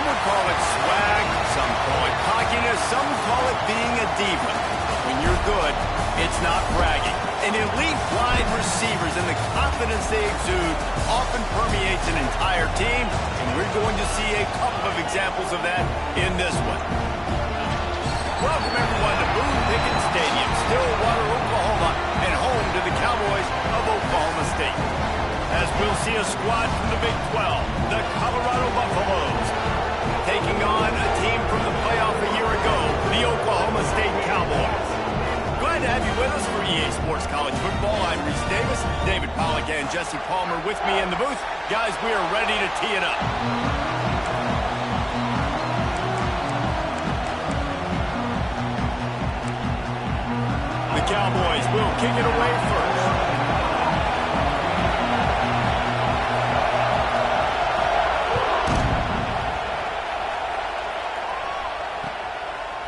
Some would call it swag, some call it cockiness, some call it being a diva. When you're good, it's not bragging. And elite wide receivers and the confidence they exude often permeates an entire team, and we're going to see a couple of examples of that in this one. Welcome everyone to Boone Pickens Stadium, Stillwater, Oklahoma, and home to the Cowboys of Oklahoma State. As we'll see a squad from the Big 12, the Colorado Buffaloes, taking on a team from the playoff a year ago, the Oklahoma State Cowboys. Glad to have you with us for EA Sports College Football. I'm Reese Davis, David Pollack and Jesse Palmer with me in the booth. Guys, we are ready to tee it up. The Cowboys will kick it away first.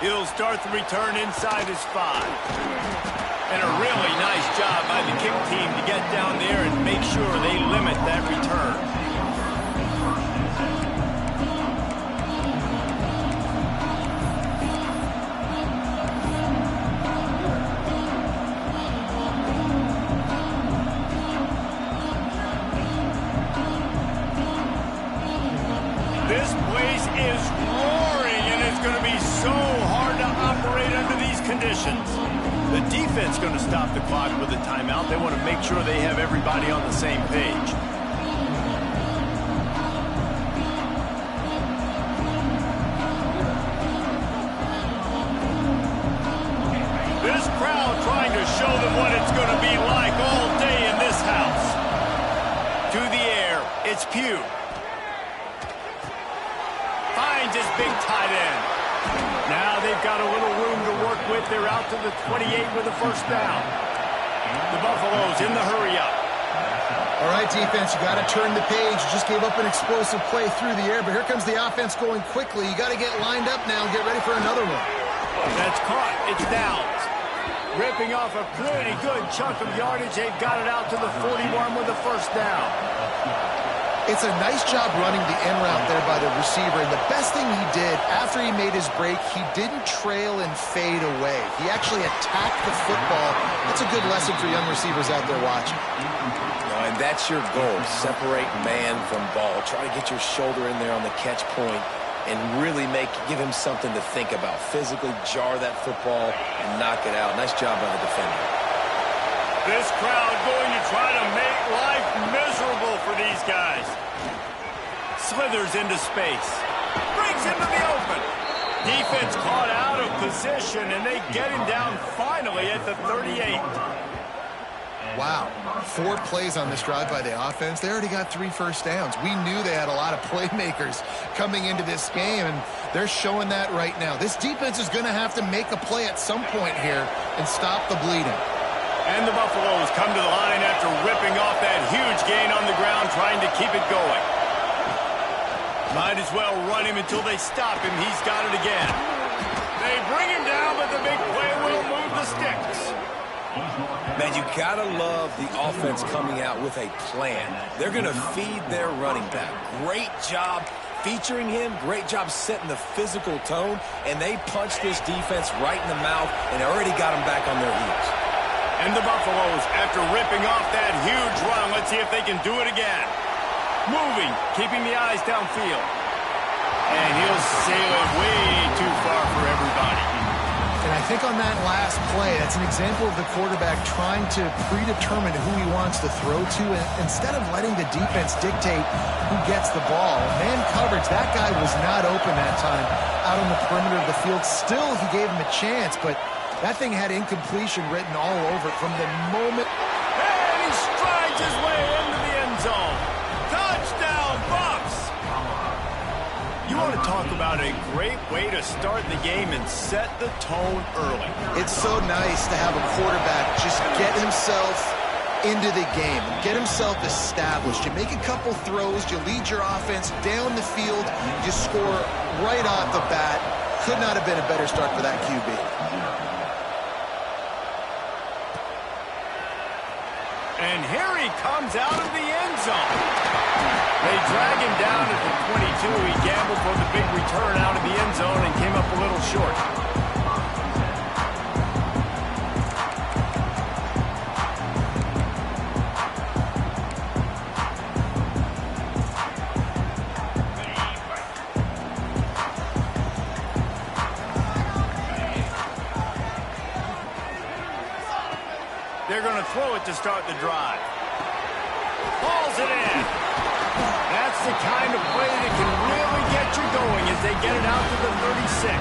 He'll start the return inside his 5. And a really nice job by the kick team to get down there and make sure they limit that return. This place is roaring, and it's going to be so hard to operate under these conditions. The defense going to stop the clock with a timeout. They want to make sure they have everybody on the same page. This crowd trying to show them what it's going to be like all day in this house. To the air, it's Pugh. Finds his big tight end. Now they've got a little room to work with. They're out to the 28 with a first down. The Buffaloes in the hurry-up. All right, defense, you got to turn the page. You just gave up an explosive play through the air, but here comes the offense going quickly. You got to get lined up now and get ready for another one. That's caught. It's downs. Ripping off a pretty good chunk of yardage. They've got it out to the 41 with a first down. It's a nice job running the end route there by the receiver, and the best thing he did after he made his break, he didn't trail and fade away. He actually attacked the football. That's a good lesson for young receivers out there watching. And that's your goal, separate man from ball. Try to get your shoulder in there on the catch point and really give him something to think about. Physically jar that football and knock it out. Nice job by the defender. This crowd going to try to make life miserable for these guys. Slithers into space. Brings him to the open. Defense caught out of position, and they get him down finally at the 38. Wow. 4 plays on this drive by the offense. They already got 3 first downs. We knew they had a lot of playmakers coming into this game, and they're showing that right now. This defense is going to have to make a play at some point here and stop the bleeding. And the Buffaloes come to the line after ripping off that huge gain on the ground, trying to keep it going. Might as well run him until they stop him. He's got it again. They bring him down, but the big play will move the sticks. Man, you gotta love the offense coming out with a plan. They're gonna feed their running back. Great job featuring him. Great job setting the physical tone. And they punched this defense right in the mouth and already got them back on their heels. And the Buffaloes, after ripping off that huge run, let's see if they can do it again. Moving, keeping the eyes downfield. And he'll sail it way too far for everybody. And I think on that last play, that's an example of the quarterback trying to predetermine who he wants to throw to, and instead of letting the defense dictate who gets the ball. Man coverage, that guy was not open that time out on the perimeter of the field. Still, he gave him a chance, but that thing had incompletion written all over it from the moment. And he strides his way into the end zone. Touchdown, Buffs! You want to talk about a great way to start the game and set the tone early. It's so nice to have a quarterback just get himself into the game, get himself established. You make a couple throws, you lead your offense down the field, you score right off the bat. Could not have been a better start for that QB. And here he comes out of the end zone. They drag him down at the 22. He gambled for throw the big return out of the end zone and came up a little short. They're going to throw it to start the drive. Hauls it in. That's the kind of play that can really get you going as they get it out to the 36.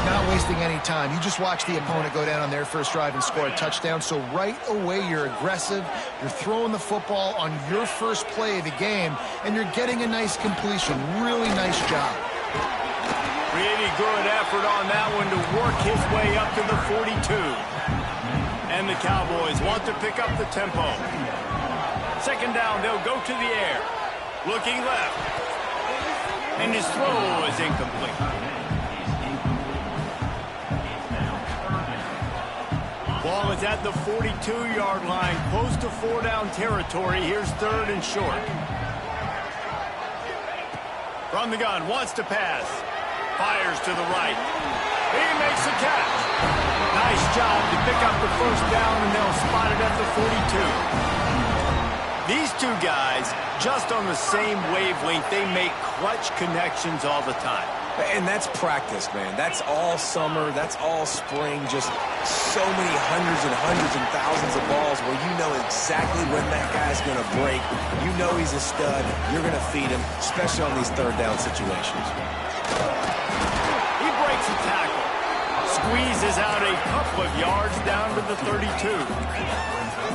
Not wasting any time. You just watch the opponent go down on their first drive and score a touchdown. So right away, you're aggressive. You're throwing the football on your first play of the game, and you're getting a nice completion. Really nice job. Really good effort on that one to work his way up to the 42. And the Cowboys want to pick up the tempo. Second down, they'll go to the air. Looking left. And his throw is incomplete. Ball is at the 42-yard line, close to four-down territory. Here's third and short. From the gun, wants to pass. Fires to the right. He makes the catch. Nice job to pick up the first down, and they'll spot it at the 42. These two guys, just on the same wavelength, they make clutch connections all the time. And that's practice, man. That's all summer. That's all spring. Just so many hundreds and thousands of balls where you know exactly when that guy's going to break. You know he's a stud. You're going to feed him, especially on these third down situations. He breaks a tackle. Squeezes out a couple of yards down to the 32.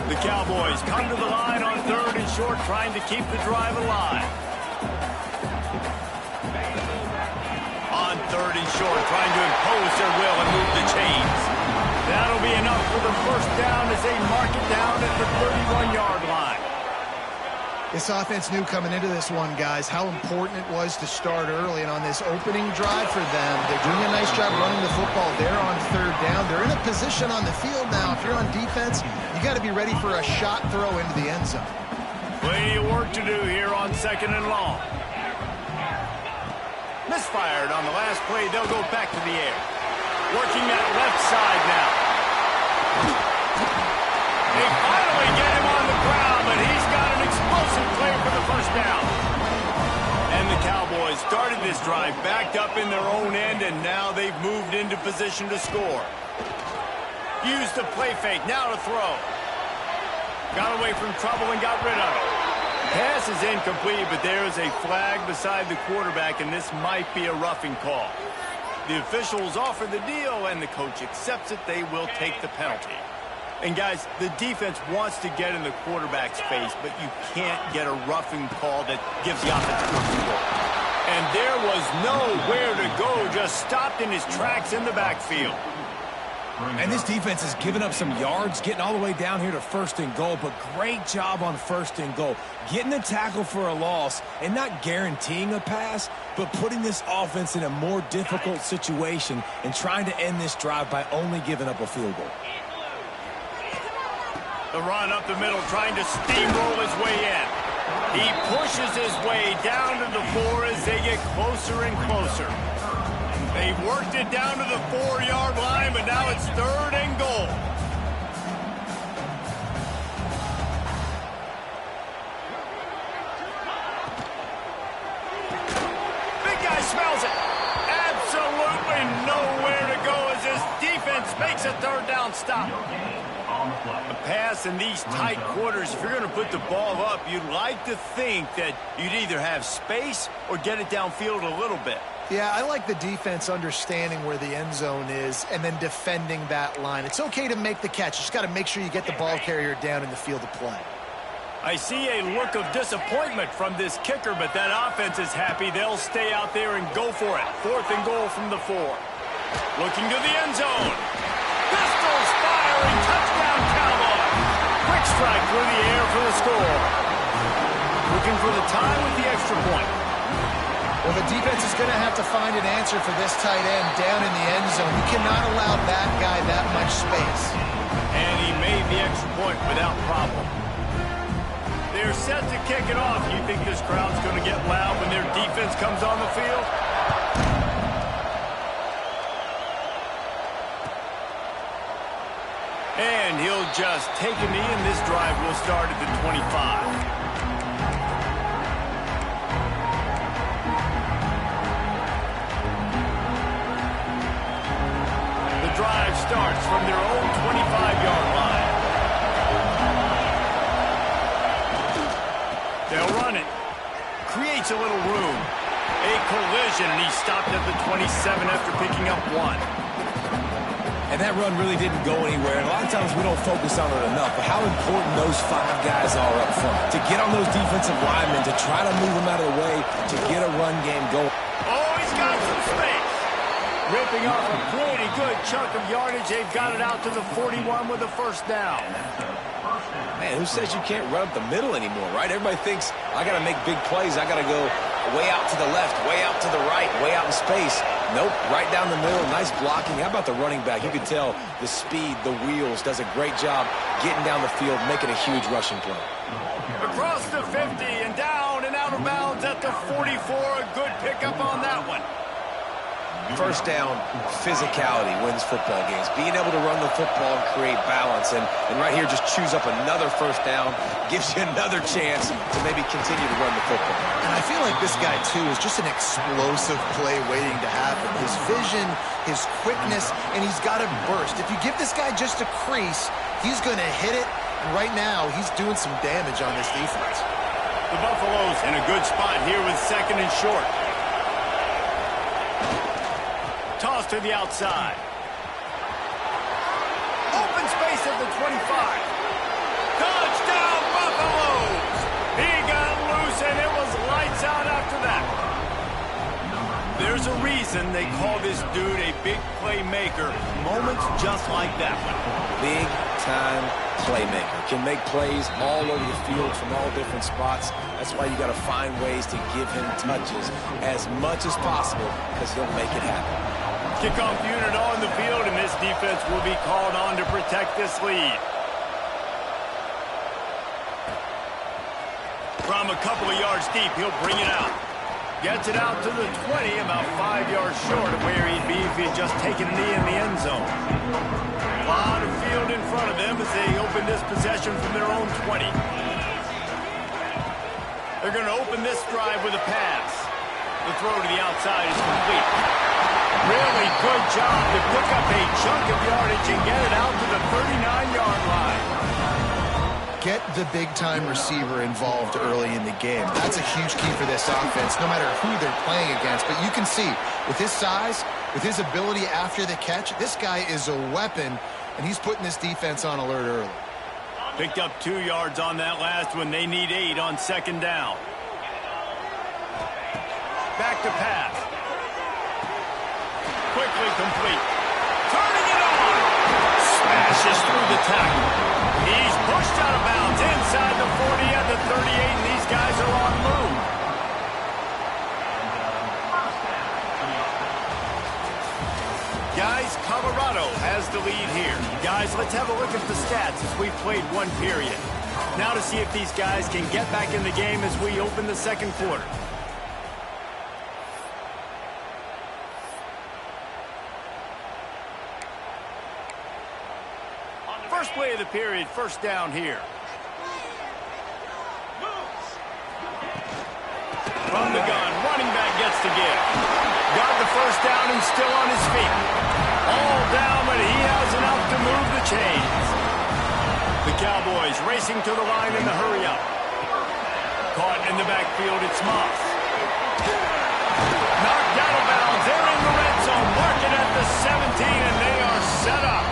The Cowboys come to the line on third and short, trying to keep the drive alive. On third and short, trying to impose their will and move the chains. That'll be enough for the first down as they mark it down at the 31-yard line. This offense knew coming into this one, guys, how important it was to start early. And on this opening drive for them, they're doing a nice job running the football. They're on third down. They're in a position on the field now. If you're on defense, you got to be ready for a shot throw into the end zone. Plenty of work to do here on second and long. Misfired on the last play. They'll go back to the air. Working that left side now. They finally get him on the ground, but he's got an explosive play for the first down. And the Cowboys started this drive backed up in their own end, and now they've moved into position to score. Used the play fake, now to throw. Got away from trouble and got rid of it. Pass is incomplete, but there is a flag beside the quarterback, and this might be a roughing call. The officials offer the deal, and the coach accepts it. They will take the penalty. And, guys, the defense wants to get in the quarterback's face, but you can't get a roughing call that gives the offense a goal. And there was nowhere to go, just stopped in his tracks in the backfield. And this defense has given up some yards, getting all the way down here to first and goal, but great job on first and goal. Getting the tackle for a loss and not guaranteeing a pass, but putting this offense in a more difficult situation and trying to end this drive by only giving up a field goal. The run up the middle, trying to steamroll his way in. He pushes his way down to the 4 as they get closer and closer. They've worked it down to the 4-yard line, but now it's third and goal. Big guy smells it. Absolutely nowhere to go as this defense makes a third down stop. A pass in these tight quarters, if you're going to put the ball up, you'd like to think that you'd either have space or get it downfield a little bit. Yeah, I like the defense understanding where the end zone is and then defending that line. It's okay to make the catch. You just got to make sure you get the ball carrier down in the field of play. I see a look of disappointment from this kicker, but that offense is happy. They'll stay out there and go for it. Fourth and goal from the 4. Looking to the end zone. Pistols firing. Touchdown, Cowboys. Quick strike through the air for the score. Looking for the tie with the extra point. Well, the defense is going to have to find an answer for this tight end down in the end zone. You cannot allow that guy that much space. And he made the extra point without problem. They're set to kick it off. You think this crowd's going to get loud when their defense comes on They'll just take a knee, and this drive will start at the 25. The drive starts from their own 25-yard line. They'll run it. Creates a little room. A collision, and he stopped at the 27 after picking up 1. And that run really didn't go anywhere. And a lot of times we don't focus on it enough. But how important those 5 guys are up front. To get on those defensive linemen, to try to move them out of the way, to get a run game going. Oh, he's got some space. Ripping off a pretty good chunk of yardage. They've got it out to the 41 with a first down. Man, who says you can't run up the middle anymore, right? Everybody thinks, I got to make big plays. I got to go way out to the left, way out to the right, way out in space. Nope, right down the middle, nice blocking. How about the running back? You can tell the speed, the wheels, does a great job getting down the field, making a huge rushing play. Across the 50 and down and out of bounds at the 44. A good pickup on that one. First down, physicality wins football games. Being able to run the football and create balance. And right here, just choose up another first down, gives you another chance to maybe continue to run the football. And I feel like this guy, too, is just an explosive play waiting to happen. His vision, his quickness, and he's got a burst. If you give this guy just a crease, he's going to hit it. And right now, he's doing some damage on this defense. The Buffaloes in a good spot here with second and short. Toss to the outside. Open space at the 25. Touchdown, Buffaloes! He got loose, and it was lights out after that. There's a reason they call this dude a big playmaker. Moments just like that one. Big-time playmaker. Can make plays all over the field from all different spots. That's why you got to find ways to give him touches as much as possible because he'll make it happen. Kickoff unit on the field, and this defense will be called on to protect this lead. From a couple of yards deep, he'll bring it out. Gets it out to the 20, about 5 yards short of where he'd be if he'd just taken a knee in the end zone. A lot of field in front of them as they open this possession from their own 20. They're going to open this drive with a pass. The throw to the outside is complete. Really good job to pick up a chunk of yardage and get it out to the 39-yard line. Get the big-time receiver involved early in the game. That's a huge key for this offense, no matter who they're playing against. But you can see, with his size, with his ability after the catch, this guy is a weapon, and he's putting this defense on alert early. Picked up 2 yards on that last one. They need 8 on second down. Back to pass. Quickly complete. Turning it on. Smashes through the tackle. He's pushed out of bounds inside the 40 at the 38, and these guys are on move. Guys, Colorado has the lead here. Guys, let's have a look at the stats as we've played one period. Now to see if these guys can get back in the game as we open the second quarter. First play of the period, first down here. From the gun, running back gets to give. Got the first down and still on his feet. All down, but he has enough to move the chains. The Cowboys racing to the line in the hurry-up. Caught in the backfield, it's Moss. Knocked out of bounds. They're in the red zone. Mark it at the 17, and they are set up.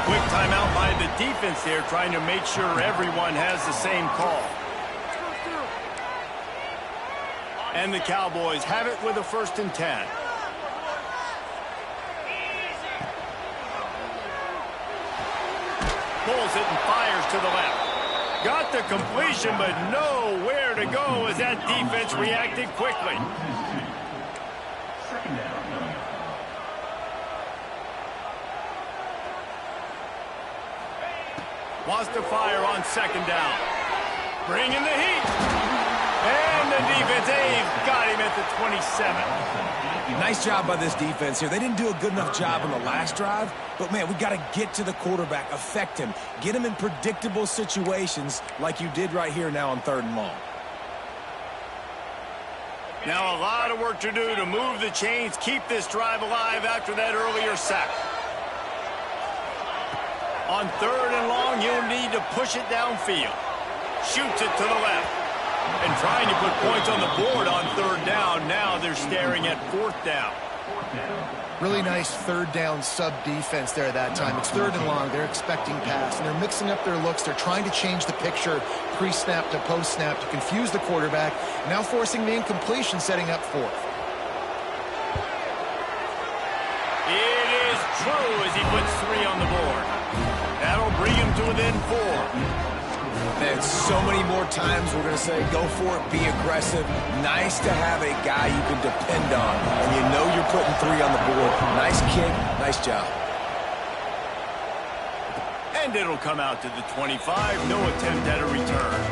Quick timeout by the defense there, trying to make sure everyone has the same call. And the Cowboys have it with a 1st and 10. Pulls it and fires to the left. Got the completion, but nowhere to go as that defense reacted quickly. Wants to fire on second down. Bringing the heat. And the defense, they've got him at the 27. Nice job by this defense here. They didn't do a good enough job on the last drive, but, man, we got to get to the quarterback, affect him, get him in predictable situations like you did right here now on 3rd and long. Now a lot of work to do to move the chains, keep this drive alive after that earlier sack. On 3rd and long, you'll need to push it downfield. Shoots it to the left. And trying to put points on the board on 3rd down. Now they're staring at 4th down. Really nice 3rd down sub-defense there that time. It's 3rd and long. They're expecting pass, and they're mixing up their looks. They're trying to change the picture pre-snap to post-snap to confuse the quarterback, now forcing the incompletion, setting up 4th. It is true as he puts 3 on the board. That'll bring him to within 4. Man, so many more times we're going to say, go for it, be aggressive. Nice to have a guy you can depend on, and you know you're putting 3 on the board. Nice kick, nice job. And it'll come out to the 25. No attempt at a return.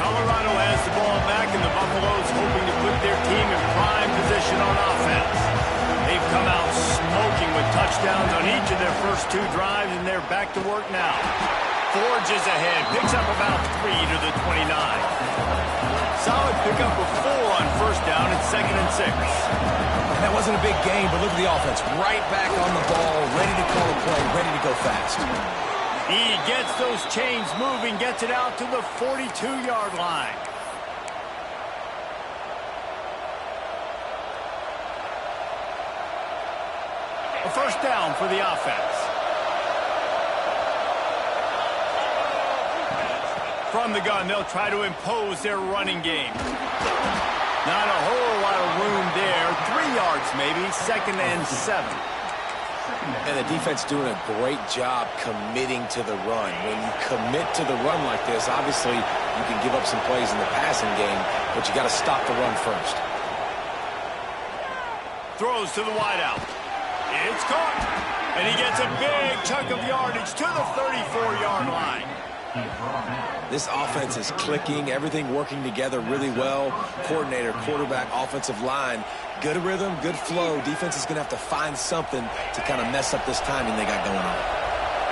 Colorado has the ball back, and the Buffaloes hoping to put their team in prime position on offense. They've come out smoking with touchdowns on each of their first 2 drives, and they're back to work now. Forges ahead, picks up about 3 to the 29. Solid pickup of 4 on 1st down and 2nd and 6. That wasn't a big game, but look at the offense. Right back on the ball, ready to call a play, ready to go fast. He gets those chains moving, gets it out to the 42-yard line. A 1st down for the offense. From the gun, they'll try to impose their running game. Not a whole lot of room there. 3 yards maybe, 2nd and 7. And the defense doing a great job committing to the run. When you commit to the run like this, obviously you can give up some plays in the passing game, but you got to stop the run first. Throws to the wideout. It's caught. And he gets a big chunk of yardage to the 34-yard line. This offense is clicking, everything working together really well. Coordinator, quarterback, offensive line, good rhythm, good flow. Defense is going to have to find something to kind of mess up this timing they got going on.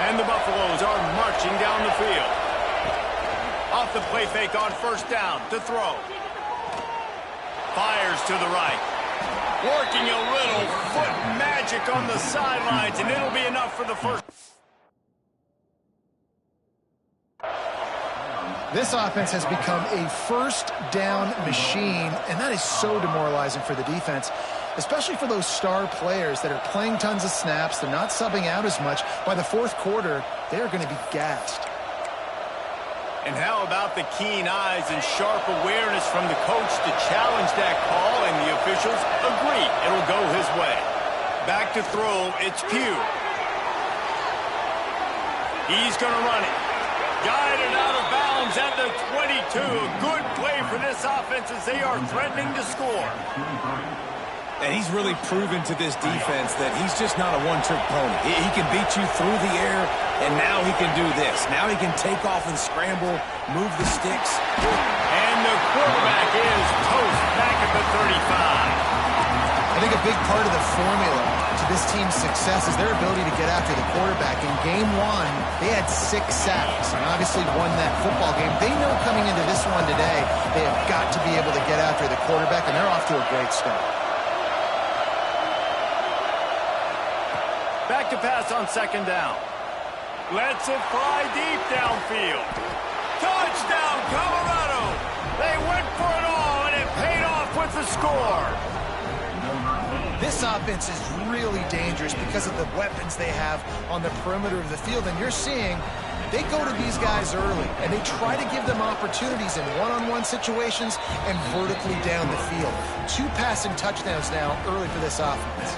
And the Buffaloes are marching down the field. Off the play fake on 1st down to throw. Fires to the right. Working a little foot magic on the sidelines, and it'll be enough for the first. This offense has become a 1st down machine, and that is so demoralizing for the defense, especially for those star players that are playing tons of snaps. They're not subbing out as much. By the 4th quarter, they're going to be gassed. And how about the keen eyes and sharp awareness from the coach to challenge that call, and the officials agree it'll go his way. Back to throw, it's Pugh. He's going to run it. Guided out of bounds at the 22. A good play for this offense as they are threatening to score. And he's really proven to this defense that he's just not a one-trick pony. He can beat you through the air, and now he can do this. Now he can take off and scramble, move the sticks. And the quarterback is toast back at the 35. I think a big part of the formula to this team's success is their ability to get after the quarterback. In game 1, they had 6 sacks and obviously won that football game. They know coming into this one today, they have got to be able to get after the quarterback, and they're off to a great start. Back to pass on 2nd down. Lets it fly deep downfield. Touchdown, Colorado! They went for it all, and it paid off with the score. This offense is really dangerous because of the weapons they have on the perimeter of the field, and you're seeing they go to these guys early, and they try to give them opportunities in one-on-one situations and vertically down the field. 2 passing touchdowns now early for this offense.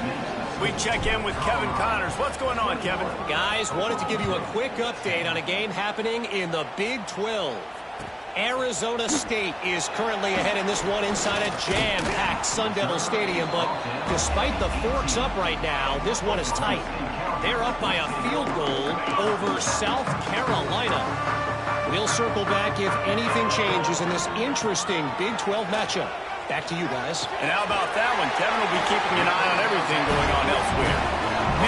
We check in with Kevin Connors. What's going on, Kevin? Guys, wanted to give you a quick update on a game happening in the Big 12. Arizona State is currently ahead in this one inside a jam-packed Sun Devil Stadium, but despite the forks up right now, this one is tight. They're up by a field goal over South Carolina. We'll circle back if anything changes in this interesting Big 12 matchup. Back to you guys. And how about that one? Kevin will be keeping an eye on everything going on elsewhere.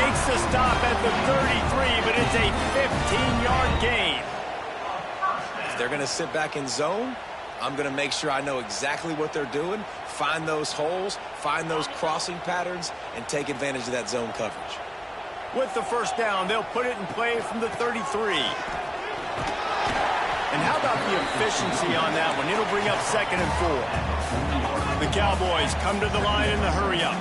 Makes the stop at the 33, but it's a 15-yard gain. If they're going to sit back in zone, I'm going to make sure I know exactly what they're doing, find those holes, find those crossing patterns, and take advantage of that zone coverage. With the first down, they'll put it in play from the 33. And how about the efficiency on that one? It'll bring up 2nd and 4. The Cowboys come to the line in the hurry-up.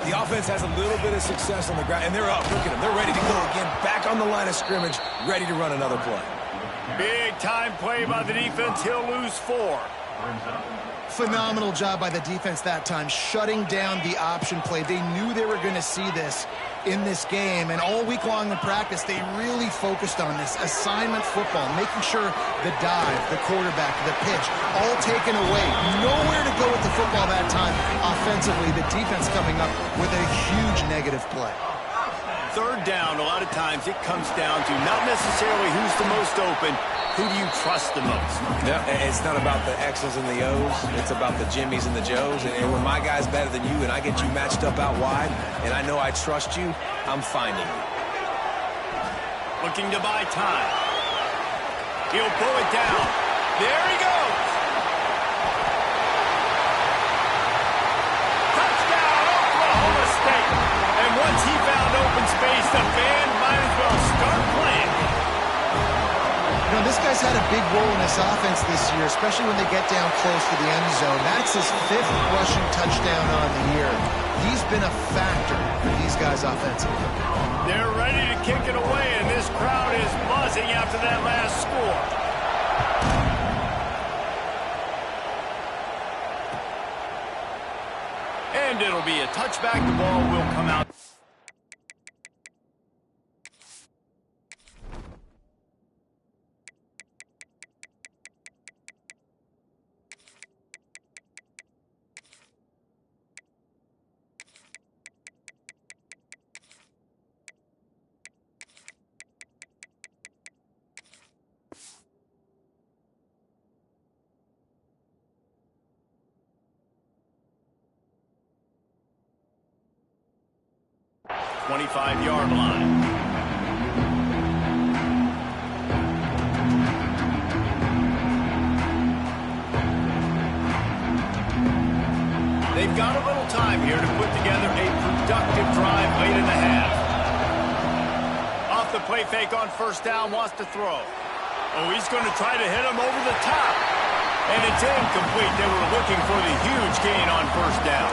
The offense has a little bit of success on the ground, and they're up. Look at them. They're ready to go again. Back on the line of scrimmage, ready to run another play. Big-time play by the defense. He'll lose 4. Phenomenal job by the defense that time, shutting down the option play. They knew they were going to see this in this game, and all week long in practice, they really focused on this assignment football, making sure the dive, the quarterback, the pitch, all taken away. Nowhere to go with the football that time offensively. The defense coming up with a huge negative play. Third down, a lot of times it comes down to not necessarily who's the most open, who do you trust the most? Yeah, it's not about the X's and the O's. It's about the Jimmies and the Joes. And when my guy's better than you and I get you matched up out wide and I know I trust you, I'm finding you. Looking to buy time. He'll pull it down. There he goes. Touchdown, Oklahoma State. And once he found open space, the band might as well start playing. You know, this guy's had a big role in this offense this year, especially when they get down close to the end zone. That's his 5th rushing touchdown on the year. He's been a factor for these guys offensively. They're ready to kick it away, and this crowd is buzzing after that last score. And it'll be a touchback. The ball will come out. Yard line. They've got a little time here to put together a productive drive late in the half. Off the play fake on first down, wants to throw. Oh, he's going to try to hit him over the top. And it's incomplete. They were looking for the huge gain on first down.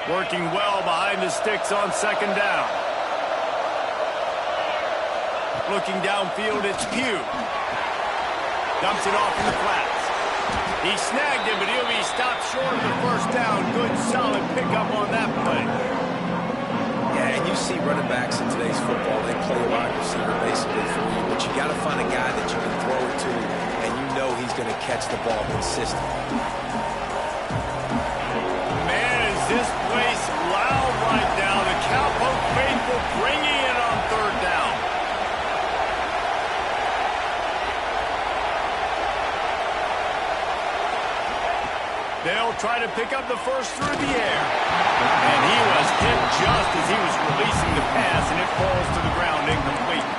Working well behind the sticks on second down. Looking downfield, it's Pugh. Dumps it off in the flats. He snagged him, but he'll be stopped short of the first down. Good, solid pickup on that play. Yeah, and you see running backs in today's football, they play wide receiver basically for you, but you got to find a guy that you can throw it to, and you know he's going to catch the ball consistently. This place loud right now. The Cowpoke faithful bringing it on third down. They'll try to pick up the first through the air. And he was hit just as he was releasing the pass, and it falls to the ground incomplete.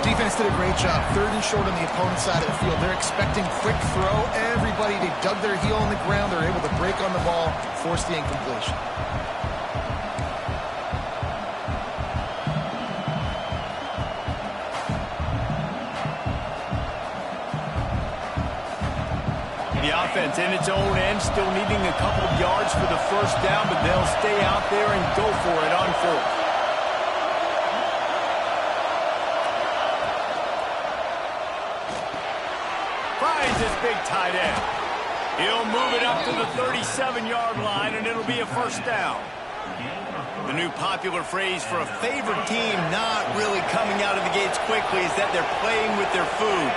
Defense did a great job. 3rd and short on the opponent's side of the field. They're expecting quick throw. Everybody, they dug their heel on the ground. They're able to break on the ball, force the incompletion. The offense in its own end, still needing a couple of yards for the first down, but they'll stay out there and go for it on 4th. Big tight end. He'll move it up to the 37-yard line, and it'll be a first down. The new popular phrase for a favored team not really coming out of the gates quickly is that they're playing with their food.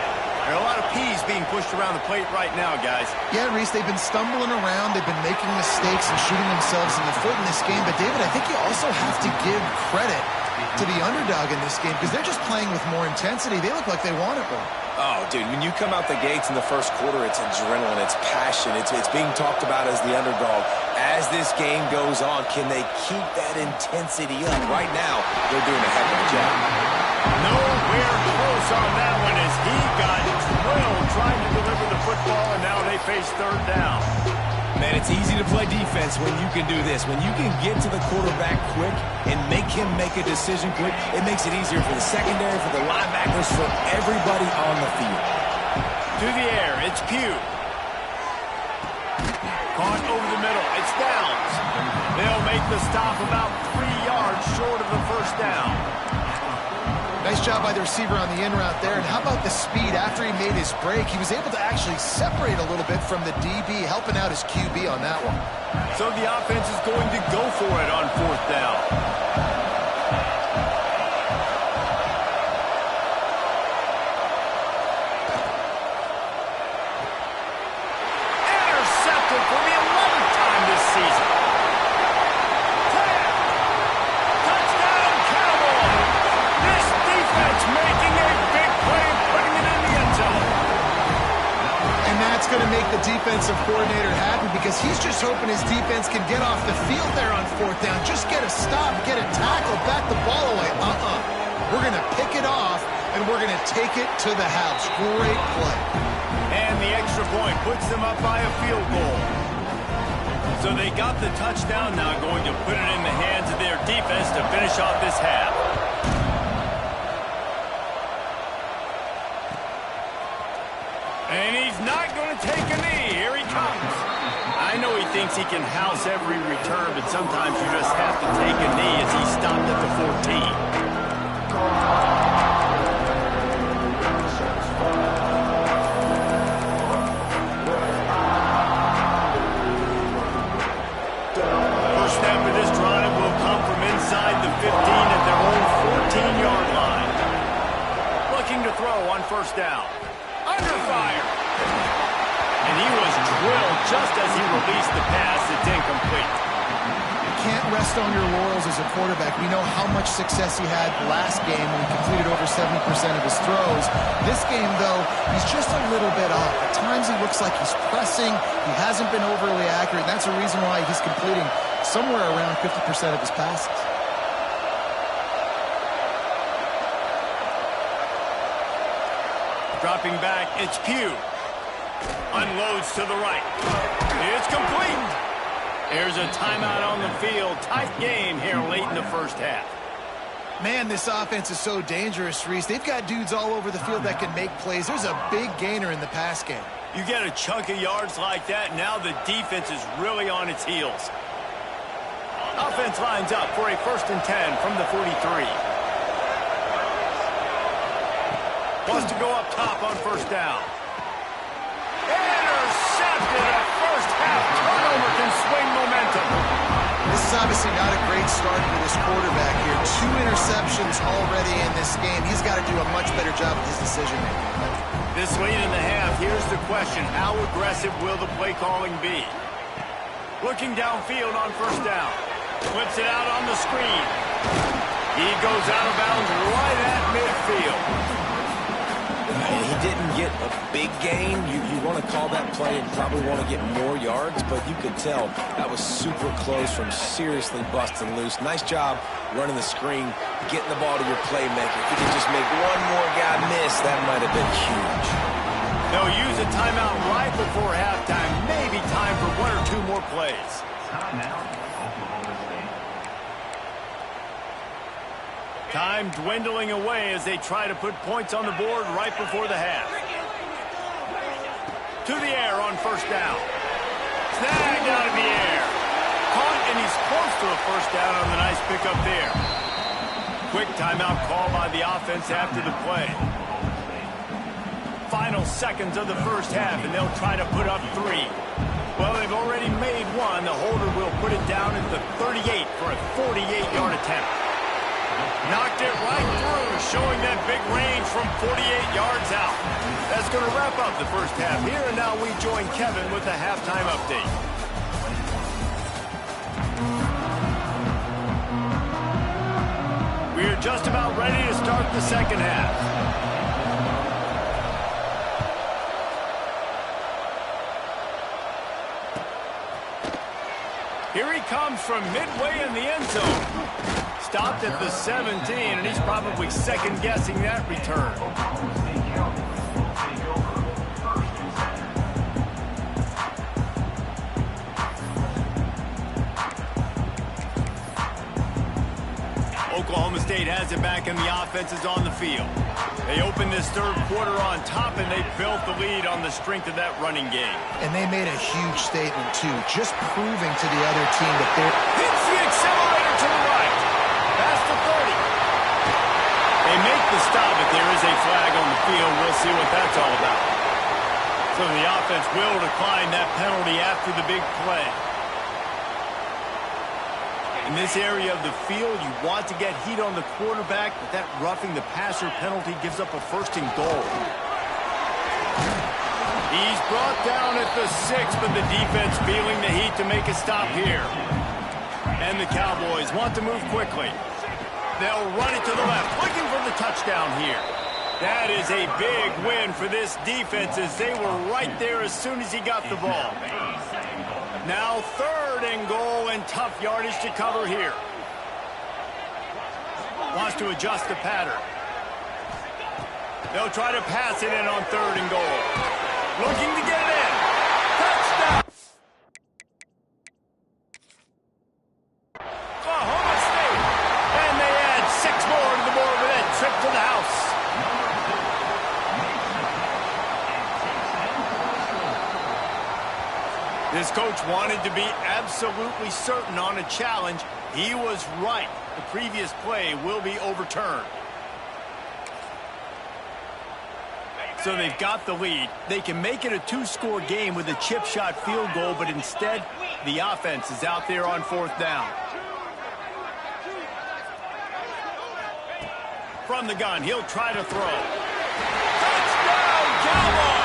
There are a lot of peas being pushed around the plate right now, guys. Yeah, Reese, they've been stumbling around. They've been making mistakes and shooting themselves in the foot in this game. But, David, I think you also have to give credit to the underdog in this game because they're just playing with more intensity. They look like they want it more. Oh, dude, when you come out the gates in the first quarter, it's adrenaline, it's passion, it's being talked about as the underdog. As this game goes on, can they keep that intensity up? Right now, they're doing a heck of a job. Nowhere close on that one as he got drilled trying to deliver the football, and now they face third down. Man, it's easy to play defense when you can do this. When you can get to the quarterback quick and make him make a decision quick, it makes it easier for the secondary, for the linebackers, for everybody on the field. To the air, it's Pugh. Caught over the middle, it's Downs. They'll make the stop about 3 yards short of the first down. Nice job by the receiver on the in route there. And how about the speed? After he made his break, he was able to actually separate a little bit from the DB, helping out his QB on that one. So the offense is going to go for it on fourth down. Intercepted for the 11th time this season. Touchdown, Cowboys! This defense making a big play, putting it in the end zone. And that's going to make the defensive coordinator happy because he's just hoping his defense can get off the field there on fourth down. Just get a stop, get a tackle, back the ball away. We're going to pick it off, and we're going to take it to the house. Great play. And the extra point puts them up by a field goal. So they got the touchdown, now going to put it in the hands of their defense to finish off this half. And he's not going to take a knee. Here he comes. I know he thinks he can house every return, but sometimes you just have to take a knee as he stopped at the 14. First snap of this drive will come from inside the 15 at their own 14-yard line. Looking to throw on first down. Under fire. And he was drilled just as he released the pass. It's incomplete. You can't rest on your laurels as a quarterback. We know how much success he had last game when he completed over 70% of his throws. This game, though, he's just a little bit off. At times he looks like he's pressing. He hasn't been overly accurate. And that's a reason why he's completing somewhere around 50% of his passes. Dropping back, it's Pugh. Unloads to the right. It's complete. There's a timeout on the field. Tight game here late in the first half. Man, this offense is so dangerous, Reese. They've got dudes all over the field that can make plays. There's a big gainer in the pass game. You get a chunk of yards like that, now the defense is really on its heels. Offense lines up for a 1st and 10 from the 43. Wants to go up top on first down. Intercepted. A first half turnover can swing momentum. This is obviously not a great start for this quarterback here. 2 interceptions already in this game. He's got to do a much better job with his decision-making. This late in the half, here's the question. How aggressive will the play calling be? Looking downfield on first down. Flips it out on the screen. He goes out of bounds right at midfield. And he didn't get a big gain. You want to call that play and probably want to get more yards, but you could tell that was super close from seriously busting loose. Nice job running the screen, getting the ball to your playmaker. If you could just make one more guy miss, that might have been huge. They'll use a timeout right before halftime. Maybe time for 1 or 2 more plays. Time dwindling away as they try to put points on the board right before the half. To the air on first down. Snagged out of the air. Caught, and he's close to a first down on the nice pickup there. Quick timeout call by the offense after the play. 5 final seconds of the first half, and they'll try to put up 3. Well, they've already made 1. The holder will put it down at the 38 for a 48-yard attempt. Knocked it right through, showing that big range from 48 yards out. That's going to wrap up the first half here, and now we join Kevin with the halftime update. We're just about ready to start the second half. Here he comes from midway in the end zone. Stopped at the 17, and he's probably second-guessing that return. Oklahoma State has it back, and the offense is on the field. They opened this third quarter on top, and they built the lead on the strength of that running game. And they made a huge statement, too, just proving to the other team that they're... Hits the accelerator to the right. Past the 30. They make the stop, but there is a flag on the field. We'll see what that's all about. So the offense will decline that penalty after the big play. In this area of the field, you want to get heat on the quarterback, but that roughing the passer penalty gives up a first and goal. He's brought down at the 6, but the defense feeling the heat to make a stop here. And the Cowboys want to move quickly. They'll run it to the left, looking for the touchdown here. That is a big win for this defense, as they were right there as soon as he got the ball. Now 3rd and goal, and tough yardage to cover here. Wants to adjust the pattern. They'll try to pass it in on 3rd and goal. Looking to get it in. Touchdown! Oklahoma State. And they add 6 more to the board with that trip to the house. This coach wanted to be absolutely certain on a challenge. He was right. The previous play will be overturned. So they've got the lead. They can make it a 2-score game with a chip shot field goal, but instead, the offense is out there on 4th down. From the gun, he'll try to throw. Touchdown, Cowboys!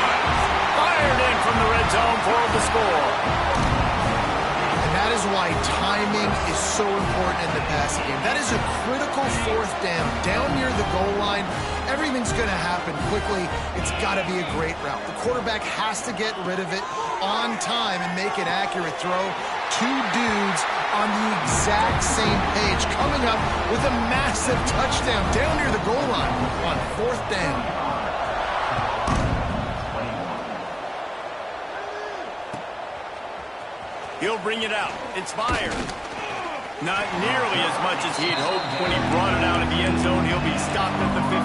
Fired in from the red zone for the score. And that is why timing is so important in the passing game. That is a critical 4th down near the goal line. Everything's going to happen quickly. It's got to be a great route. The quarterback has to get rid of it on time and make an accurate throw. 2 dudes on the exact same page, coming up with a massive touchdown down near the goal line on 4th down. He'll bring it out. It's fired. Not nearly as much as he'd hoped when he brought it out of the end zone. He'll be stopped at the 15.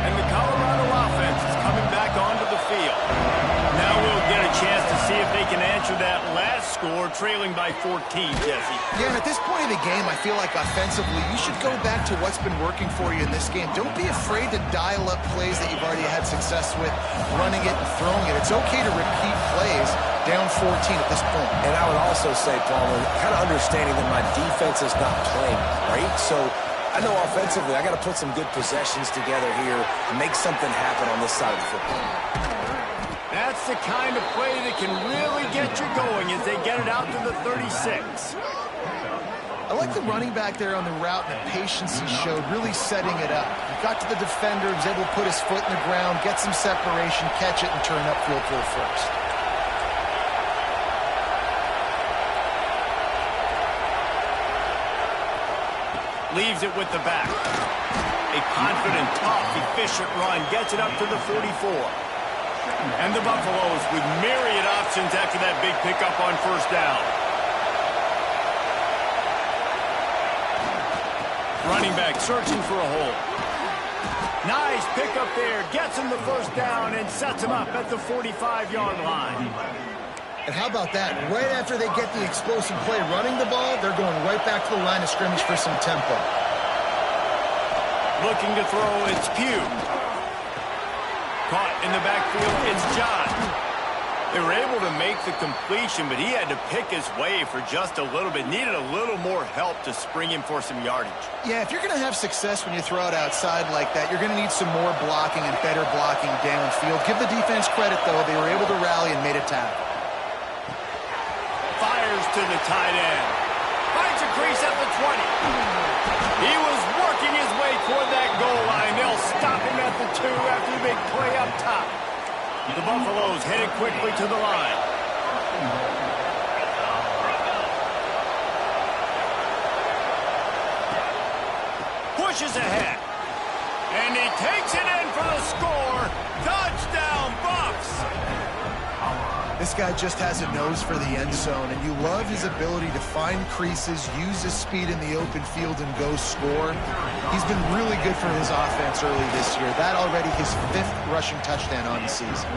And the Colorado offense is coming back onto the field. Now we'll get a chance to see if they can answer that last score, trailing by 14, Jesse. Yeah, and at this point of the game, I feel like offensively, you should go back to what's been working for you in this game. Don't be afraid to dial up plays that you've already had success with, running it and throwing it. It's okay to repeat plays down 14 at this point. And I would also say, Palmer, kind of understanding that my defense is not playing great, so I know offensively I got to put some good possessions together here and make something happen on this side of the football. That's the kind of play that can really get you going as they get it out to the 36. I like the running back there on the route and the patience he showed, really setting it up. He got to the defender, was able to put his foot in the ground, get some separation, catch it, and turn upfield for the first. Leaves it with the back. A confident, tough, efficient run gets it up to the 44. And the Buffaloes with myriad options after that big pickup on 1st down. Running back searching for a hole. Nice pickup there. Gets him the 1st down and sets him up at the 45-yard line. And how about that? Right after they get the explosive play running the ball, they're going right back to the line of scrimmage for some tempo. Looking to throw, it's Pugh. Caught in the backfield, it's John. They were able to make the completion, but he had to pick his way for just a little bit. Needed a little more help to spring him for some yardage. Yeah, if you're going to have success when you throw it outside like that, you're going to need some more blocking and better blocking downfield. Give the defense credit, though. They were able to rally and made a tackle. Fires to the tight end. Finds a crease at the 20. He was working his way toward that goal line. They'll stop him at the 2 after the big play up top. The Buffaloes headed quickly to the line. Pushes ahead. And he takes it in for the score. Touchdown, Buffs! This guy just has a nose for the end zone, and you love his ability to find creases, use his speed in the open field, and go score. He's been really good for his offense early this year. That already his 5th rushing touchdown on the season.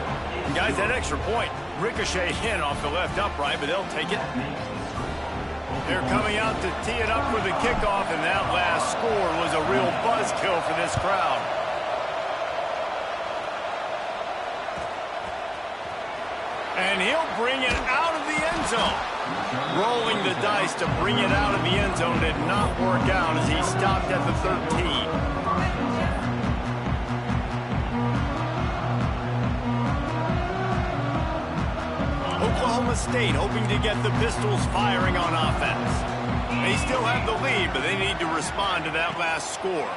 Guys, that extra point ricochet in off the left upright, but they'll take it. They're coming out to tee it up for the kickoff, and that last score was a real buzzkill for this crowd. And he'll bring it out of the end zone. Rolling the dice to bring it out of the end zone did not work out as he stopped at the 13. Oklahoma State hoping to get the Pistols firing on offense. They still have the lead, but they need to respond to that last score.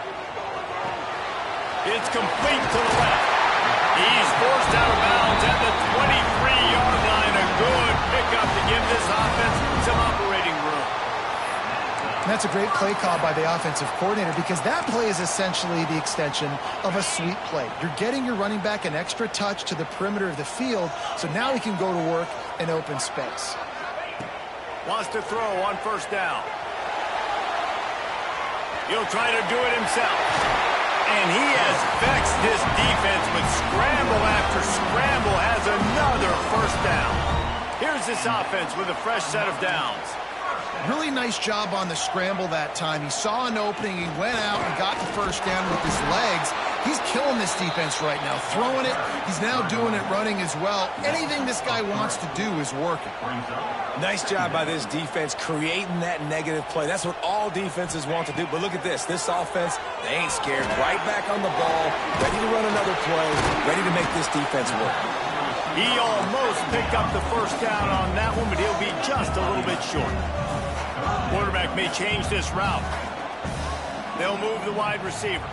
It's complete to the left. He's forced out of bounds at the 23-yard line. A good pickup to give this offense some operating room. And that's a great play call by the offensive coordinator, because that play is essentially the extension of a sweep play. You're getting your running back an extra touch to the perimeter of the field, so now he can go to work in open space. Wants to throw on first down. He'll try to do it himself. And he has vexed this defense with scramble after scramble, has another first down. Here's this offense with a fresh set of downs. Really nice job on the scramble that time. He saw an opening, he went out and got the first down with his legs. He's killing this defense right now, throwing it. He's now doing it running as well. Anything this guy wants to do is working. Nice job by this defense creating that negative play. That's what all defenses want to do. But look at this. This offense, they ain't scared. Right back on the ball, ready to run another play, ready to make this defense work. He almost picked up the first down on that one, but he'll be just a little bit short. Quarterback may change this route. They'll move the wide receiver.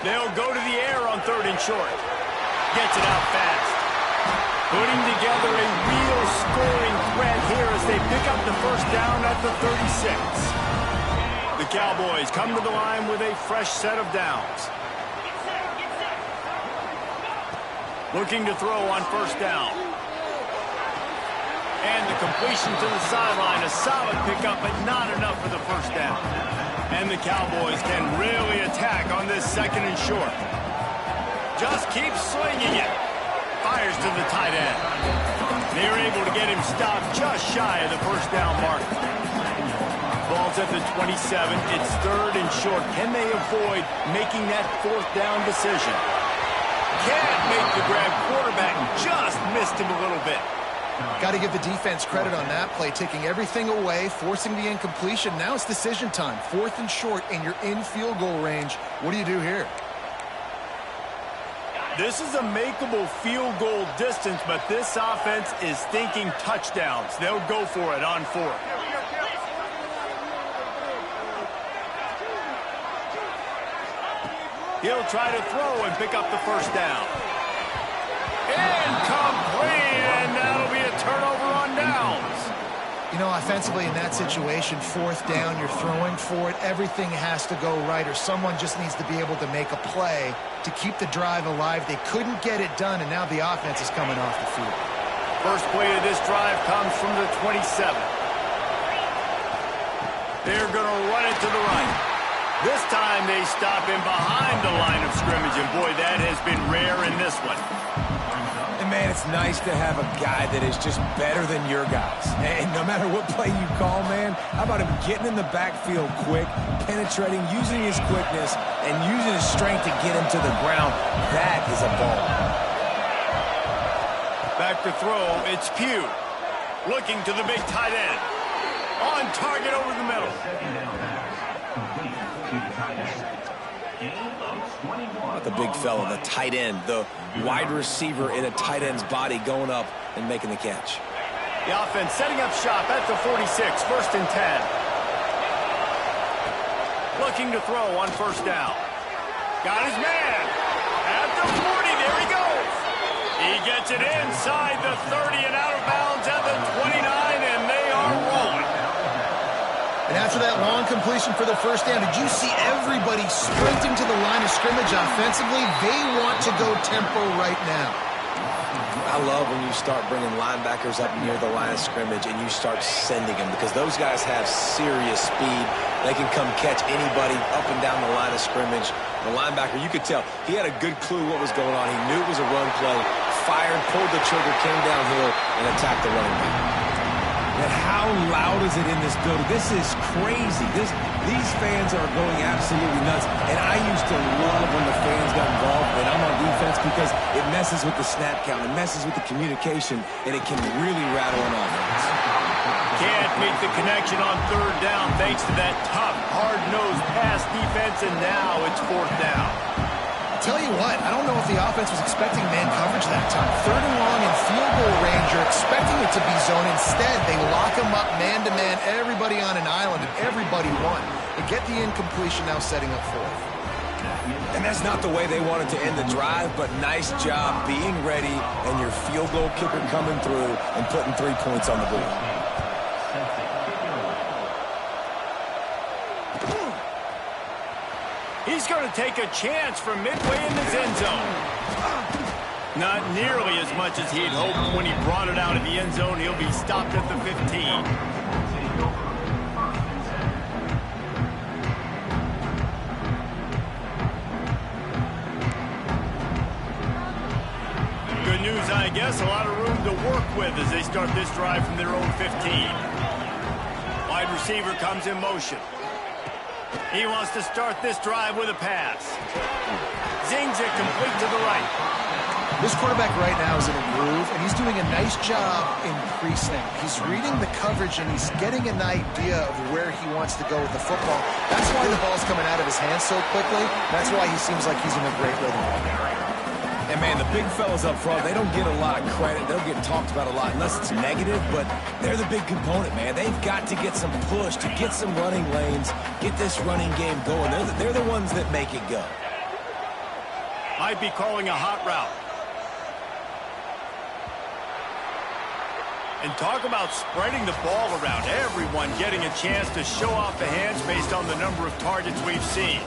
They'll go to the air on 3rd and short. Gets it out fast. Putting together a real scoring threat here as they pick up the first down at the 36. The Cowboys come to the line with a fresh set of downs. Looking to throw on first down. And the completion to the sideline, a solid pickup, but not enough for the first down. And the Cowboys can really attack on this 2nd and short. Just keeps slinging it. Fires to the tight end. They're able to get him stopped just shy of the first down mark. Ball's at the 27. It's 3rd and short. Can they avoid making that 4th down decision? Can't make the grab. Quarterback just missed him a little bit. Got to give the defense credit on that play, taking everything away, forcing the incompletion. Now it's decision time. 4th and short, and you're in field goal range. What do you do here? This is a makeable field goal distance, but this offense is thinking touchdowns. They'll go for it on 4th. He'll try to throw and pick up the first down. Incomplete, and that'll be a turnover on downs. You know, offensively in that situation, 4th down, you're throwing for it. Everything has to go right, or someone just needs to be able to make a play to keep the drive alive. They couldn't get it done, and now the offense is coming off the field. First play of this drive comes from the 27. They're going to run it to the right. This time they stop him behind the line of scrimmage, and boy, that has been rare in this one. And And, man, it's nice to have a guy that is just better than your guys. And no matter what play you call, man, how about him getting in the backfield quick, penetrating, using his quickness, and using his strength to get him to the ground. That is a ball. Back to throw, it's Pugh. Looking to the big tight end. On target over the middle. Not the big fella, the tight end, the wide receiver in a tight end's body going up and making the catch. The offense setting up shop at the 46, 1st and 10. Looking to throw on 1st down. Got his man. At the 40, there he goes. He gets it inside the 30 and out of bounds at the 29, and they are rolling. And after that long completion for the 1st down, did you see everybody sprinting to the line of scrimmage offensively? They want to go tempo right now. I love when you start bringing linebackers up near the line of scrimmage and you start sending them because those guys have serious speed. They can come catch anybody up and down the line of scrimmage. The linebacker, you could tell, he had a good clue what was going on. He knew it was a run play, fired, pulled the trigger, came downhill, and attacked the running back. And how loud is it in this building? This is crazy. These fans are going absolutely nuts. And I used to love when the fans got involved when I'm on defense because it messes with the snap count. It messes with the communication, and it can really rattle an offense. Can't make the connection on 3rd down thanks to that tough, hard-nosed pass defense, and now it's 4th down. Tell you what, I don't know if the offense was expecting man coverage that time. 3rd and long and field goal range, you're expecting it to be zone. Instead, they lock them up man-to-man, everybody on an island, and everybody won. They get the incompletion now setting up 4th. And that's not the way they wanted to end the drive, but nice job being ready and your field goal kicker coming through and putting 3 points on the board. He's going to take a chance from midway in his end zone. Not nearly as much as he'd hoped when he brought it out of the end zone. He'll be stopped at the 15. Good news, I guess. A lot of room to work with as they start this drive from their own 15. Wide receiver comes in motion. He wants to start this drive with a pass. Zings it complete to the right. This quarterback right now is in a groove, and he's doing a nice job increasing. He's reading the coverage, and he's getting an idea of where he wants to go with the football. That's why the ball's coming out of his hands so quickly. That's why he seems like he's in a great rhythm right now. And, man, the big fellas up front, they don't get a lot of credit. They don't get talked about a lot unless it's negative, but they're the big component, man. They've got to get some push, to get some running lanes, get this running game going. They're the ones that make it go. Might be calling a hot route. And talk about spreading the ball around. Everyone getting a chance to show off the hands based on the number of targets we've seen.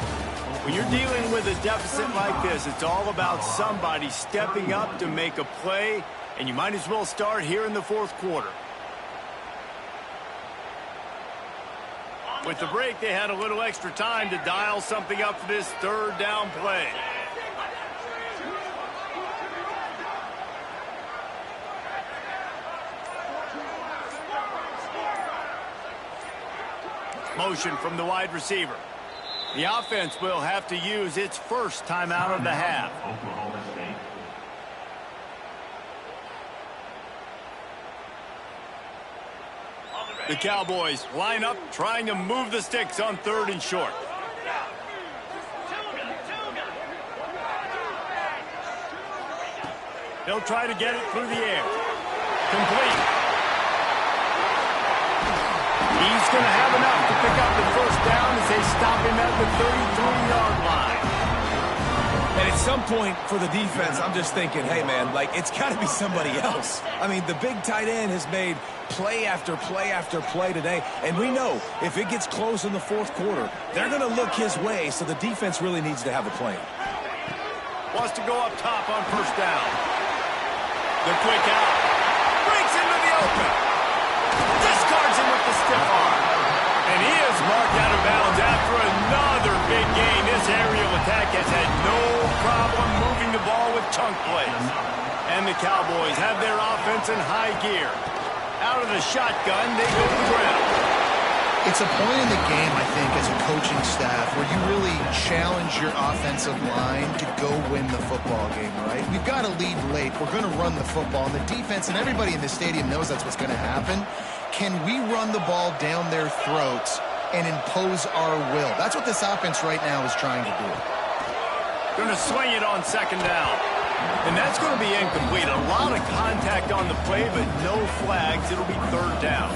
When you're dealing with a deficit like this, it's all about somebody stepping up to make a play, and you might as well start here in the 4th quarter. With the break, they had a little extra time to dial something up for this 3rd down play. Motion from the wide receiver. The offense will have to use its first timeout of the half. The Cowboys line up, trying to move the sticks on 3rd and short. They'll try to get it through the air. Complete. He's going to have enough to pick up the 1st down as they stop him at the 33-yard line. And at some point for the defense, I'm just thinking, hey, man, like, it's got to be somebody else. I mean, the big tight end has made play after play after play today. And we know if it gets close in the 4th quarter, they're going to look his way, so the defense really needs to have a plan. Wants to go up top on 1st down. The quick out. Breaks into the open. Discards him with the stiff arm. And he is marked out of bounds after another big gain. This aerial attack has had no problem moving the ball with chunk plays. And the Cowboys have their offense in high gear. Out of the shotgun, they go to the ground. It's a point in the game, I think, as a coaching staff where you really challenge your offensive line to go win the football game, right? We've got to lead late. We're going to run the football. And the defense and everybody in the stadium knows that's what's going to happen. Can we run the ball down their throats and impose our will? That's what this offense right now is trying to do. Going to swing it on second down. And that's going to be incomplete. A lot of contact on the play, but no flags. It'll be third down.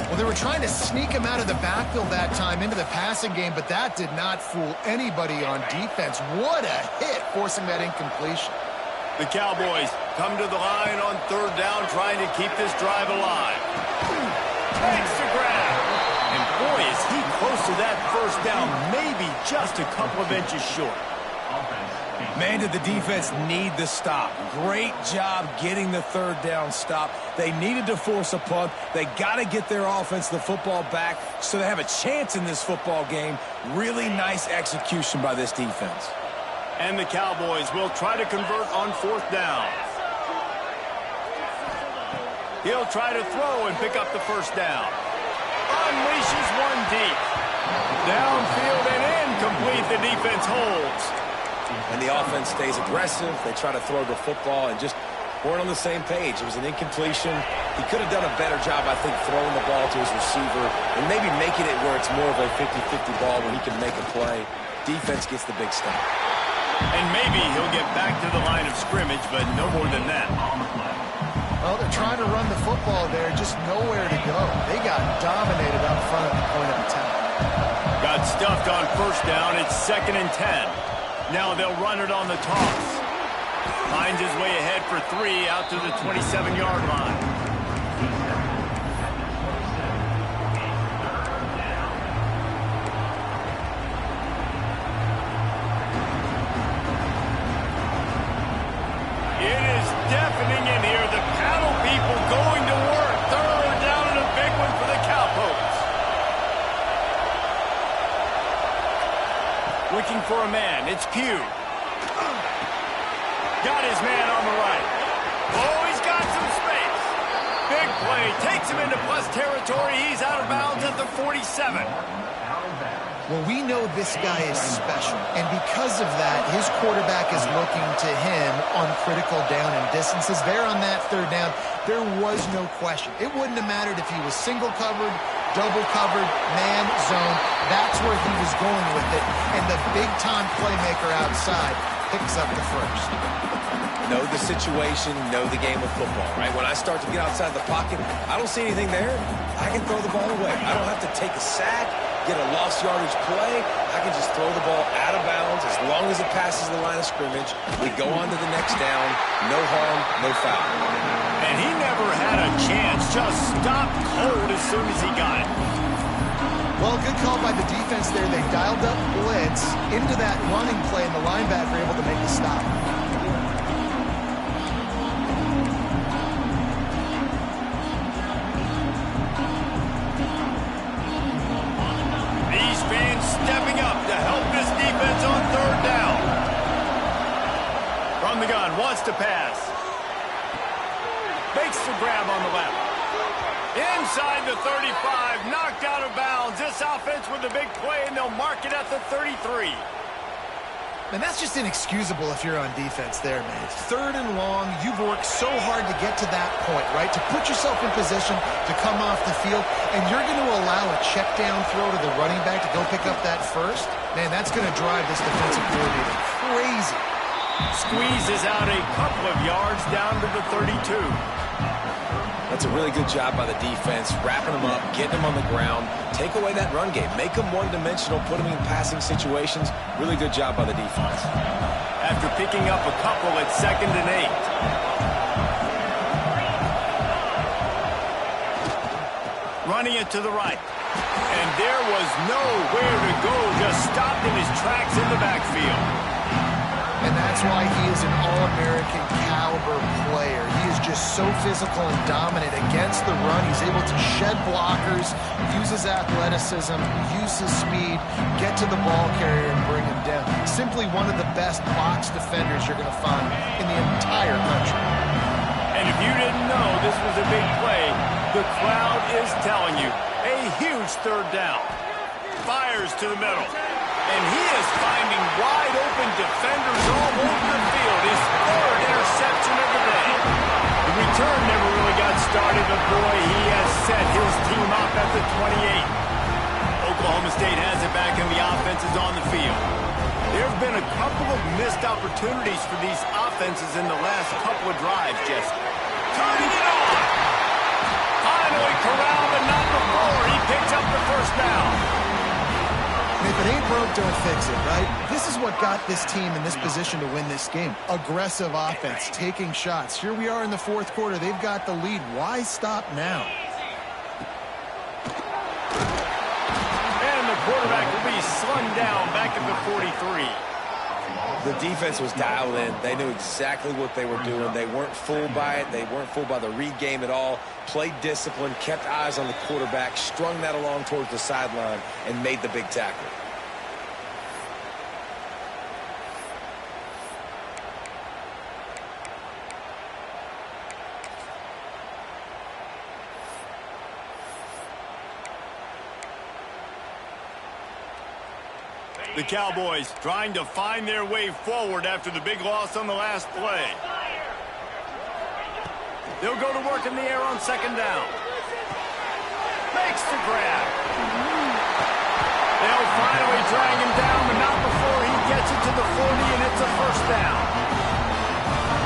Well, they were trying to sneak him out of the backfield that time into the passing game, but that did not fool anybody on defense. What a hit, forcing that incompletion. The Cowboys come to the line on third down, trying to keep this drive alive. Makes the grab. And boy, is he close to that first down, maybe just a couple of inches short. Man, did the defense need the stop. Great job getting the third down stop. They needed to force a punt. They got to get their offense the football back so they have a chance in this football game. Really nice execution by this defense. And the Cowboys will try to convert on fourth down. He'll try to throw and pick up the first down. Unleashes one deep. Downfield and incomplete. The defense holds. And the offense stays aggressive. They try to throw the football and just weren't on the same page. It was an incompletion. He could have done a better job, I think, throwing the ball to his receiver and maybe making it where it's more of a 50-50 ball where he can make a play. Defense gets the big stop. And maybe he'll get back to the line of scrimmage, but no more than that. Well, they're trying to run the football there, just nowhere to go. They got dominated up front at the point of attack. Got stuffed on first down. It's 2nd and 10. Now they'll run it on the toss. Finds his way ahead for 3 out to the 27-yard line. It is deafening in here. The paddle people going to work. Third down and a big one for the Cowboys. Looking for a man. It's Pugh. Got his man on the right. Oh, he's got some space. Big play. Takes him into plus territory. He's out of bounds at the 47. Well, we know this guy is special, and because of that, his quarterback is looking to him on critical down and distances. There on that third down, there was no question. It wouldn't have mattered if he was single covered, double covered, man, zone. That's where he was going with it, and the big-time playmaker outside picks up the first. Know the situation, know the game of football, right? When I start to get outside the pocket, I don't see anything there. I can throw the ball away. I don't have to take a sack, get a lost yardage play. I can just throw the ball out of bounds as long as it passes the line of scrimmage. We go on to the next down. No harm, no foul. And he never had a chance. Just stopped cold as soon as he got it. Well, good call by the defense there. They dialed up blitz into that running play, and the linebacker able to make the stop. These fans stepping up to help this defense on third down. From the gun, wants to pass. Makes the grab on the left. Inside the 35, knocked out of bounds. This offense with a big play, and they'll mark it at the 33. And that's just inexcusable if you're on defense there, man. Third and long, you've worked so hard to get to that point, right? To put yourself in position to come off the field, and you're going to allow a check down throw to the running back to go pick up that first? Man, that's going to drive this defensive coordinator crazy. Squeezes out a couple of yards down to the 32. That's a really good job by the defense, wrapping them up, getting them on the ground, take away that run game, make them one-dimensional, put them in passing situations. Really good job by the defense. After picking up a couple at 2nd and 8. Running it to the right. And there was nowhere to go, just stopped in his tracks in the backfield. And that's why he is an All-American caliber player. He is just so physical and dominant against the run. He's able to shed blockers, use his athleticism, use his speed, get to the ball carrier and bring him down. Simply one of the best box defenders you're going to find in the entire country. And if you didn't know this was a big play, the crowd is telling you a huge third down. Fires to the middle. And he is finding wide-open defenders all over the field. His third interception of the day. The return never really got started, but boy, he has set his team up at the 28. Oklahoma State has it back, and the offense is on the field. There have been a couple of missed opportunities for these offenses in the last couple of drives, Jesse. Turning it on! Finally corralled, but not before. He picks up the first down. And if it ain't broke, don't fix it, right? This is what got this team in this position to win this game. Aggressive offense, taking shots. Here we are in the fourth quarter. They've got the lead. Why stop now? And the quarterback will be slung down back at the 43. The defense was dialed in. They knew exactly what they were doing. They weren't fooled by it. They weren't fooled by the read game at all. Played discipline, kept eyes on the quarterback, strung that along towards the sideline, and made the big tackle. The Cowboys trying to find their way forward after the big loss on the last play. They'll go to work in the air on second down. Makes the grab. They'll finally drag him down, but not before he gets it to the 40, and it's a first down.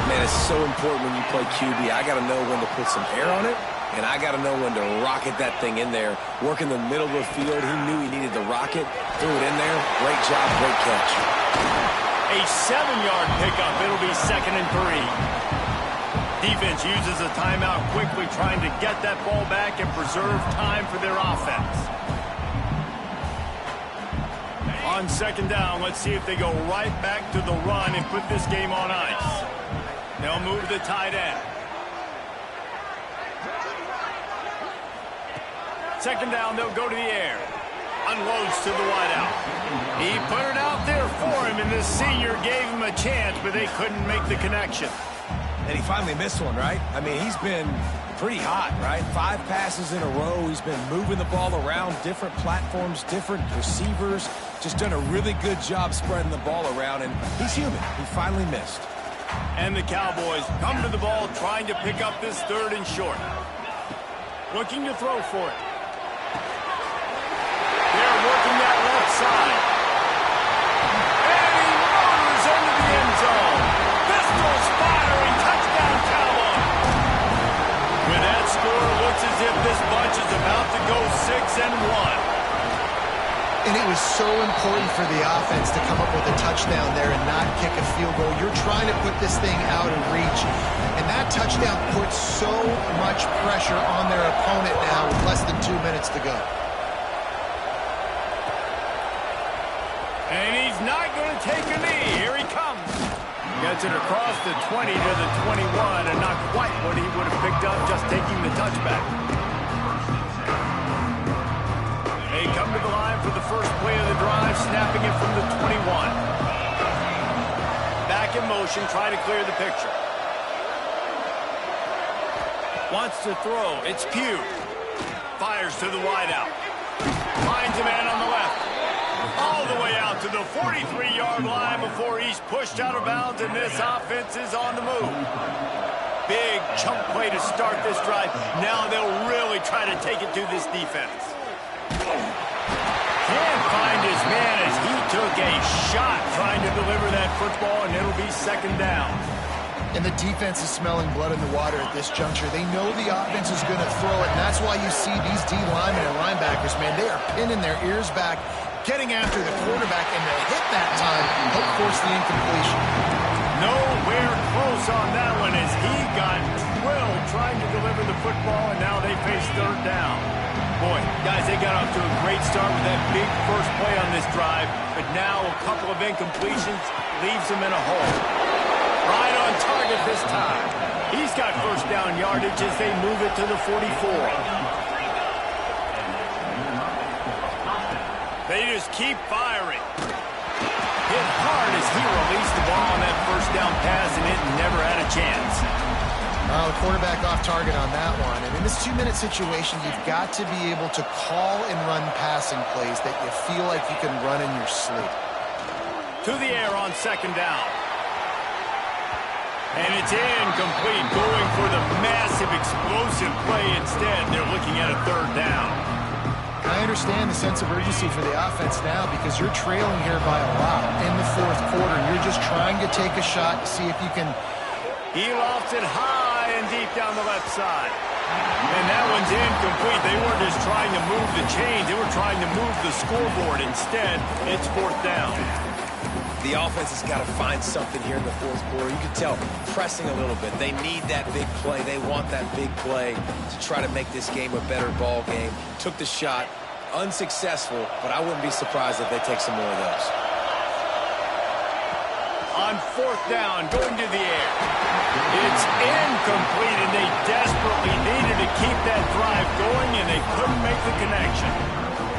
Man, it's so important when you play QB. I got to know when to put some air on it, and I got to know when to rocket that thing in there. Work in the middle of the field. He knew he needed to rocket. Threw it in there. Great job, great catch. A 7-yard pickup. It'll be 2nd and 3. Defense uses a timeout quickly, trying to get that ball back and preserve time for their offense. On second down, let's see if they go right back to the run and put this game on ice. They'll move the tight end. Second down, they'll go to the air. Unloads to the wideout. He put it out there for him, and this senior gave him a chance, but they couldn't make the connection. And he finally missed one, right? I mean, he's been pretty hot, right? 5 passes in a row. He's been moving the ball around, different platforms, different receivers. Just done a really good job spreading the ball around, and he's human. He finally missed. And the Cowboys come to the ball, trying to pick up this 3rd and short. Looking to throw for it. They're working that left side. And he motors into the end zone. Pistols firing. Touchdown, Cowboys. With that score, looks as if this bunch is about to go 6-1. And it was so important for the offense to come up with a touchdown there and not kick a field goal. You're trying to put this thing out of reach. And that touchdown puts so much pressure on their opponent now with less than 2 minutes to go. And he's not going to take a knee. Here he comes. Gets it across the 20 to the 21, and not quite what he would have picked up just taking the touchback. They come to the line for the first play of the drive, snapping it from the 21. Back in motion, try to clear the picture. Wants to throw. It's Pugh. Fires to the wideout. Finds a man on the left. All the way out to the 43-yard line before he's pushed out of bounds, and this offense is on the move. Big chunk play to start this drive. Now they'll really try to take it to this defense. Can't find his man as he took a shot trying to deliver that football, and it'll be 2nd down. And the defense is smelling blood in the water at this juncture. They know the offense is going to throw it, and that's why you see these D linemen and linebackers, man, they are pinning their ears back, getting after the quarterback, and they hit that time, help force the incompletion. Nowhere close on that one as he got drilled trying to deliver the football, and now they face 3rd down. Boy, guys, they got off to a great start with that big first play on this drive, but now a couple of incompletions leaves him in a hole. Right on target this time. He's got first down yardage as they move it to the 44. They just keep firing. Hit hard as he released the ball on that first down pass, and it never had a chance. Well, the quarterback off target on that one. And in this 2-minute situation, you've got to be able to call and run passing plays that you feel like you can run in your sleep. To the air on second down. And it's incomplete, going for the massive explosive play instead. They're looking at a third down. I understand the sense of urgency for the offense now because you're trailing here by a lot in the fourth quarter. You're just trying to take a shot to see if you can. He lofts it high and deep down the left side. And that one's incomplete. They weren't just trying to move the chains. They were trying to move the scoreboard. Instead, it's fourth down. The offense has got to find something here in the fourth quarter. You can tell pressing a little bit. They need that big play. They want that big play to try to make this game a better ball game. Took the shot, unsuccessful, but I wouldn't be surprised if they take some more of those. On fourth down, going to the air. It's incomplete, and they desperately needed to keep that drive going, and they couldn't make the connection.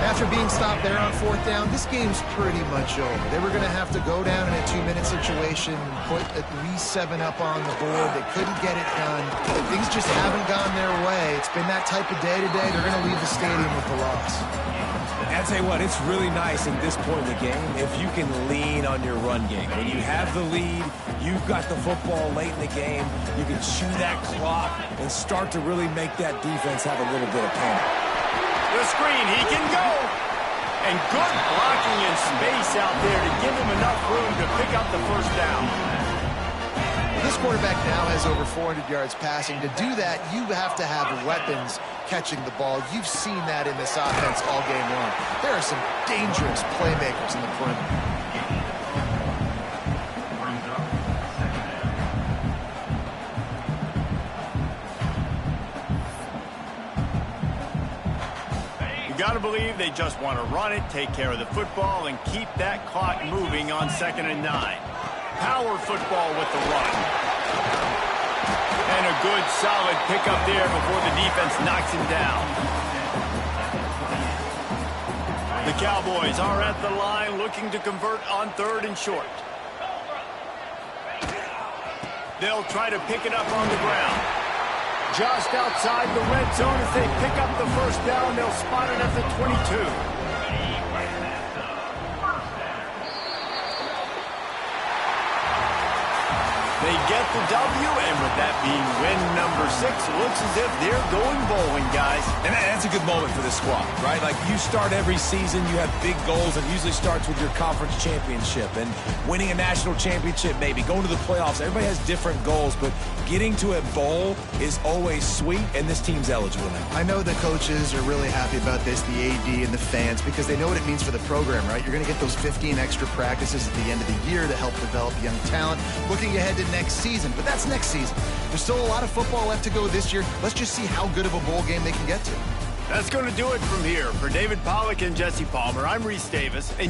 After being stopped there on fourth down, this game's pretty much over. They were going to have to go down in a 2-minute situation, put at least 7 up on the board. They couldn't get it done. Things just haven't gone their way. It's been that type of day today. They're going to leave the stadium with the loss. I'll tell you what, it's really nice at this point in the game if you can lean on your run game. When you have the lead, you've got the football late in the game, you can chew that clock and start to really make that defense have a little bit of panic. The screen, he can go. And good blocking in space out there to give him enough room to pick up the first down. This quarterback now has over 400 yards passing. To do that, you have to have weapons catching the ball. You've seen that in this offense all game long. There are some dangerous playmakers in the perimeter. You got to believe they just want to run it, take care of the football, and keep that clock moving on 2nd and 9. Power football with the run. And a good, solid pickup there before the defense knocks him down. The Cowboys are at the line looking to convert on 3rd and short. They'll try to pick it up on the ground. Just outside the red zone as they pick up the first down. They'll spot it at the 22. They get the W, and with that being win number 6, it looks as if they're going bowling, guys. And that's a good moment for this squad, right? Like, you start every season, you have big goals. It usually starts with your conference championship and winning a national championship, maybe going to the playoffs. Everybody has different goals, but getting to a bowl is always sweet, and this team's eligible now. I know the coaches are really happy about this, the AD and the fans, because they know what it means for the program, right? You're going to get those 15 extra practices at the end of the year to help develop young talent. Looking ahead to next season, but that's next season. There's still a lot of football left to go this year. Let's just see how good of a bowl game they can get to. That's going to do it from here. For David Pollack and Jesse Palmer, I'm Reese Davis. And